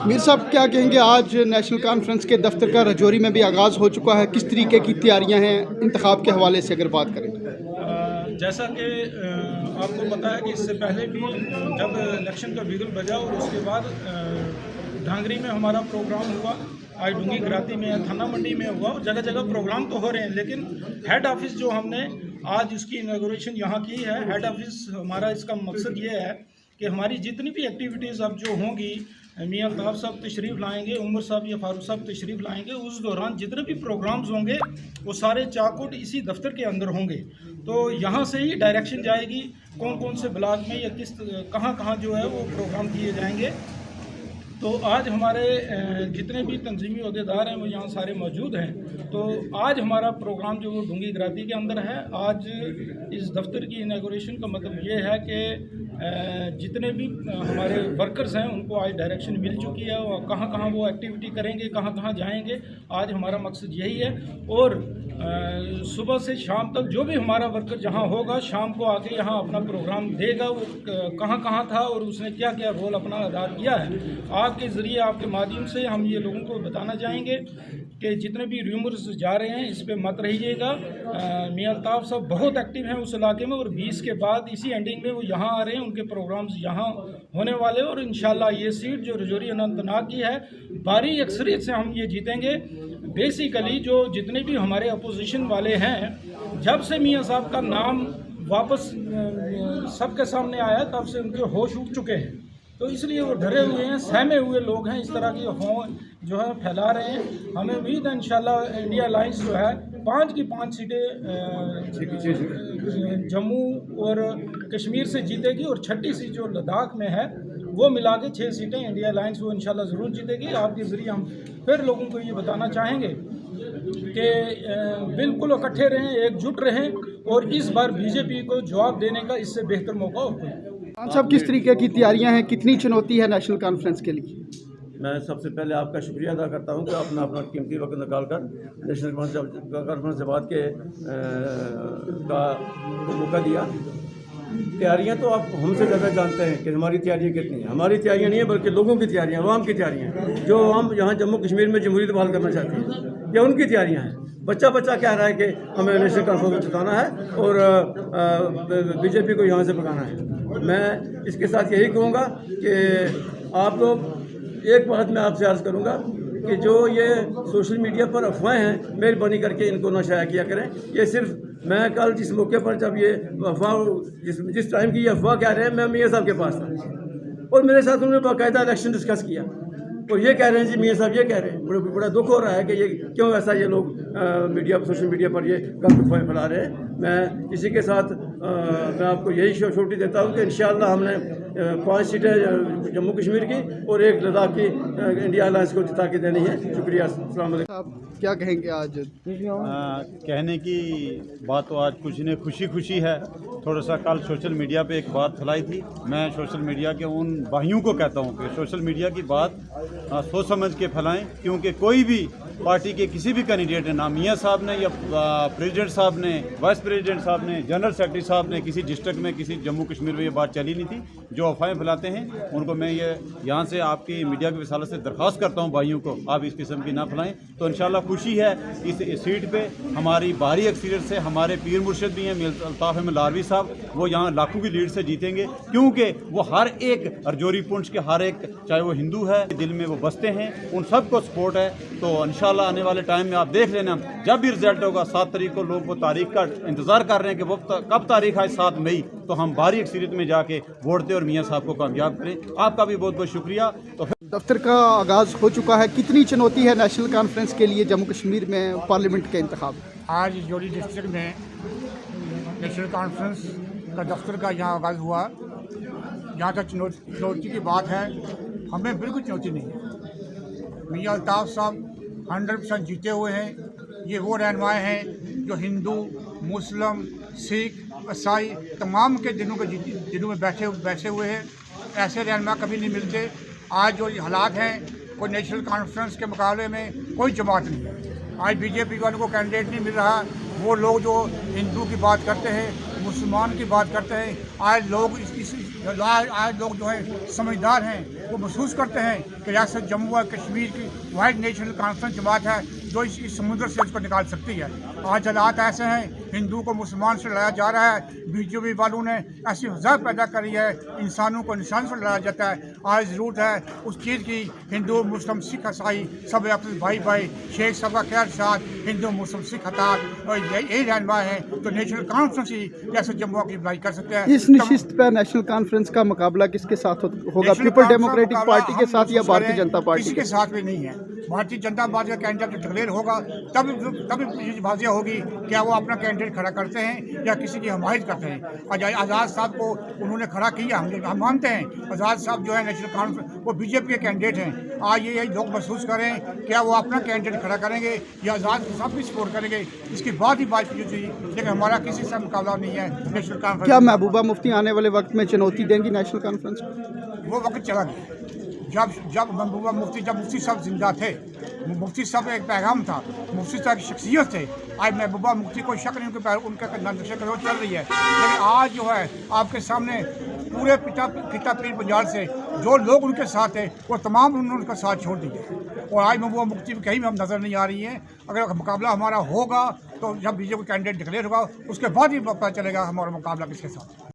मीर साहब क्या कहेंगे, आज नेशनल कॉन्फ्रेंस के दफ्तर का रजौरी में भी आगाज़ हो चुका है, किस तरीके की तैयारियां हैं इंतखाब के हवाले से अगर बात करें? जैसा कि आपको पता है कि इससे पहले भी जब इलेक्शन का बिगुल बजा और उसके बाद ढांगरी में हमारा प्रोग्राम हुआ, आज डूंगी घराती में, थाना मंडी में हुआ और जगह जगह प्रोग्राम तो हो रहे हैं, लेकिन हेड ऑफिस जो हमने आज उसकी इनॉग्रेशन यहाँ की है, हेड ऑफिस हमारा इसका मकसद ये है कि हमारी जितनी भी एक्टिविटीज़ अब जो होंगी, मियां अल्ताफ़ साहब तशरीफ़ लाएंगे, उमर साहब या फारूक साहब तशरीफ़ लाएंगे, उस दौरान जितने भी प्रोग्राम्स होंगे वो सारे चाकुट इसी दफ्तर के अंदर होंगे। तो यहाँ से ही डायरेक्शन जाएगी कौन कौन से ब्लॉक में या किस कहाँ जो है वो प्रोग्राम किए जाएंगे। तो आज हमारे जितने भी तंजीमी अहदेदार हैं वो यहाँ सारे मौजूद हैं। तो आज हमारा प्रोग्राम जो वो डूंगी घराती के अंदर है, आज इस दफ्तर की इनॉग्रेशन का मतलब ये है कि जितने भी हमारे वर्कर्स हैं उनको आज डायरेक्शन मिल चुकी है और कहाँ कहाँ वो एक्टिविटी करेंगे, कहाँ कहाँ जाएंगे, आज हमारा मकसद यही है। और सुबह से शाम तक जो भी हमारा वर्कर जहाँ होगा, शाम को आके यहाँ अपना प्रोग्राम देगा, वो कहाँ कहाँ था और उसने क्या क्या रोल अपना अदा किया है। आपके ज़रिए, आपके माध्यम से हम ये लोगों को बताना चाहेंगे कि जितने भी र्यूमर्स जा रहे हैं इस पे मत रहिएगा। मियां अल्ताफ़ साहब बहुत एक्टिव हैं उस इलाके में और 20 के बाद इसी एंडिंग में वो यहाँ आ रहे हैं, उनके प्रोग्राम्स यहाँ होने वाले हैं और इंशाल्लाह ये सीट जो रजौरी अनंतनाग की है, भारी अक्सरियत से हम ये जीतेंगे। बेसिकली जो जितने भी हमारे अपोजिशन वाले हैं, जब से मियां साहब का नाम वापस सबके सामने आया तब से उनके होश उठ चुके हैं, तो इसलिए वो डरे हुए हैं, सहमे हुए लोग हैं, इस तरह की अफवाह जो है फैला रहे हैं। हमें उम्मीद है इंशाल्लाह इंडिया अलायंस जो है 5 की 5 सीटें जम्मू और कश्मीर से जीतेगी और 6ठी सीट जो लद्दाख में है वो मिला के 6 सीटें इंडिया अलायंस वो इंशाल्लाह ज़रूर जीतेगी। आपके ज़रिए हम फिर लोगों को ये बताना चाहेंगे कि बिल्कुल इकट्ठे रहें, एकजुट रहें और इस बार बीजेपी को जवाब देने का इससे बेहतर मौका और कोई। खान साहब, किस तरीके की तैयारियां हैं, कितनी चुनौती है नेशनल कॉन्फ्रेंस के लिए? मैं सबसे पहले आपका शुक्रिया अदा करता हूं कि आपने अपना कीमती वक्त निकाल कर नेशनल कॉन्फ्रेंस जमात के का मौका दिया। तैयारियां तो आप हमसे ज़्यादा जानते हैं कि हमारी तैयारियां कितनी हैं। हमारी तैयारियां नहीं है बल्कि लोगों की तैयारियां, अवाम की तैयारियां हैं, जो हम यहाँ जम्मू कश्मीर में जमहूरियत बहाल करना चाहते हैं, ये उनकी तैयारियां हैं। बच्चा कह रहा है कि हमें नेशनल कॉन्फ्रेंस में जिताना है और बीजेपी को यहाँ से भगाना है। मैं इसके साथ यही कहूँगा कि आप लोग, एक बात मैं आपसे अर्ज़ करूँगा कि जो ये सोशल मीडिया पर अफवाहें हैं, मेहरबानी करके इनको ना शाया किया करें। ये सिर्फ मैं कल जिस मौके पर जब ये अफवाह जिस टाइम की ये अफवाह कह रहे हैं, मैं मियाँ साहब के पास था और मेरे साथ उन्होंने बाकायदा इलेक्शन डिस्कस किया और ये कह रहे हैं जी मियाँ साहब ये कह रहे हैं। बड़ा दुख हो रहा है कि ये क्यों ऐसा ये लोग सोशल मीडिया पर ये गलत अफवाहें फैला रहे हैं। मैं इसी के साथ मैं आपको यही श्योरिटी देता हूँ कि इंशाअल्लाह हमने 5 सीटें जम्मू कश्मीर की और 1 लद्दाख की इंडिया अलायंस को जिता के देनी है। शुक्रिया। अस्सलाम वालेकुम। आप क्या कहेंगे आज? कहने की बात तो आज कुछ नहीं, खुशी है। थोड़ा सा कल सोशल मीडिया पे एक बात फैलाई थी, मैं सोशल मीडिया के उन भाइयों को कहता हूँ कि सोशल मीडिया की बात सोच समझ के फैलाएं, क्योंकि कोई भी पार्टी के किसी भी कैंडिडेट ने, ना मियाँ साहब ने या प्रेसिडेंट साहब ने, वाइस प्रेसिडेंट साहब ने, जनरल सेक्रेटरी साहब ने, किसी डिस्ट्रिक्ट में, किसी जम्मू कश्मीर में ये बात चली नहीं थी। जो अफवाहें फैलाते हैं उनको मैं ये यहाँ से आपकी मीडिया की विसालत से दरख्वास्त करता हूँ, भाइयों को आप इस किस्म की ना फैलाएं। तो इंशाल्लाह खुशी है इस सीट पे हमारी भारी अक्सरियत से हमारे पीर मुर्शिद भी हैं मियां अल्ताफ़ अहमद लारवी साहब, वो यहाँ लाखों की लीड से जीतेंगे, क्योंकि वो हर एक रजौरी पुंछ के हर एक, चाहे वो हिंदू है, दिल में वो बसते हैं, उन सबको सपोर्ट है। तो इंशाल्लाह आने वाले टाइम में आप देख लेना, जब भी रिजल्ट होगा 7 तारीख को, लोग वो तारीख का इंतज़ार कर रहे हैं कि वो कब तारीख आए, 7 मई, तो हम भारी अक्सरियत में जाके वोट दें और मियाँ साहब को कामयाब करें। आपका भी बहुत बहुत शुक्रिया। तो दफ्तर का आगाज़ हो चुका है, कितनी चुनौती है नेशनल कॉन्फ्रेंस के लिए जम्मू कश्मीर में पार्लियामेंट के इंतखाब? आज रजौरी डिस्ट्रिक्ट में नेशनल कॉन्फ्रेंस का दफ्तर का यहाँ आगाज़ हुआ। यहाँ तक चुनौती की बात है, हमें बिल्कुल चुनौती नहीं है। मियाँ अल्ताफ़ साहब 100% जीते हुए हैं। ये वो रहनुमाएँ हैं जो हिंदू, मुस्लिम, सिख, ईसाई तमाम के दिनों में बैठे हुए हैं। ऐसे रहनुमा कभी नहीं मिलते। आज जो हालात हैं, कोई नेशनल कॉन्फ्रेंस के मुकाबले में कोई जमात नहीं है। आज बीजेपी वालों को कैंडिडेट नहीं मिल रहा। वो लोग जो हिंदू की बात करते हैं, मुसलमान की बात करते हैं। आज लोग आज लोग जो है समझदार हैं, वो महसूस करते हैं कि रियासत जम्मू और कश्मीर की वाइड नेशनल कॉन्फ्रेंस जमात है जो इस समुद्र से उसको निकाल सकती है। आज हालात ऐसे हैं, हिंदू को मुसलमान से लड़ाया जा रहा है। बीजेपी वालों ने ऐसी फजा पैदा करी है, इंसानों को इंसान से लड़ाया जाता है। आज ज़रूरत है उस चीज़ की, हिंदू मुस्लिम सिख ईसाई सब आपस भाई भाई, शेख सबा खैर साथ, हिंदू मुस्लिम सिख हतात और यही रहनुमा है तो नेशनल कॉन्फ्रेंस ही जैसे जम्मू की बुराई कर सकते हैं। इस निशिस्त पर नेशनल कॉन्फ्रेंस का मुकाबला किसके साथ होगा? पीपल डेमोक्रेटिक पार्टी के साथ या भारतीय जनता पार्टी किसी के साथ भी नहीं है। भारतीय जनता पार्टी का कैंडिडेट डिक्लेयर होगा तब ये बाजिया होगी क्या वो अपना कैंडिडेट खड़ा करते हैं या किसी की हमायत करते हैं। आज़ाद साहब को उन्होंने खड़ा किया, हम मानते हैं आज़ाद साहब जो है नेशनल कॉन्फ्रेंस वो बीजेपी के कैंडिडेट हैं। आज ये लोग महसूस करें क्या वो अपना कैंडिडेट खड़ा करेंगे या आज़ाद साहब भी सपोर्ट करेंगे, इसकी बात ही बात की थी। लेकिन हमारा किसी से मुकाबला नहीं है नेशनल कॉन्फ्रेंस। क्या महबूबा मुफ्ती आने वाले वक्त में चुनौती देंगी नेशनल कॉन्फ्रेंस को? वो वक्त चला गया जब महबूबा मुफ्ती साहब जिंदा थे। मुफ्ती साहब एक पैगाम था, मुफ्ती साहब की शख्सियत थे। आज महबूबा मुफ्ती को शक नहीं, उनका नक्शे कदम चल रही है। लेकिन आज जो है आपके सामने पूरे पिता पीर पंजाब से जो लोग उनके साथ थे वो तमाम उन्होंने उनका साथ छोड़ दिया और आज महबूबा मुफ्ती कहीं भी हम नज़र नहीं आ रही है। अगर मुकाबला हमारा होगा तो जब बीजेपी कैंडिडेट डिक्लेयर होगा उसके बाद ही पता चलेगा हमारा मुकाबला किसके साथ।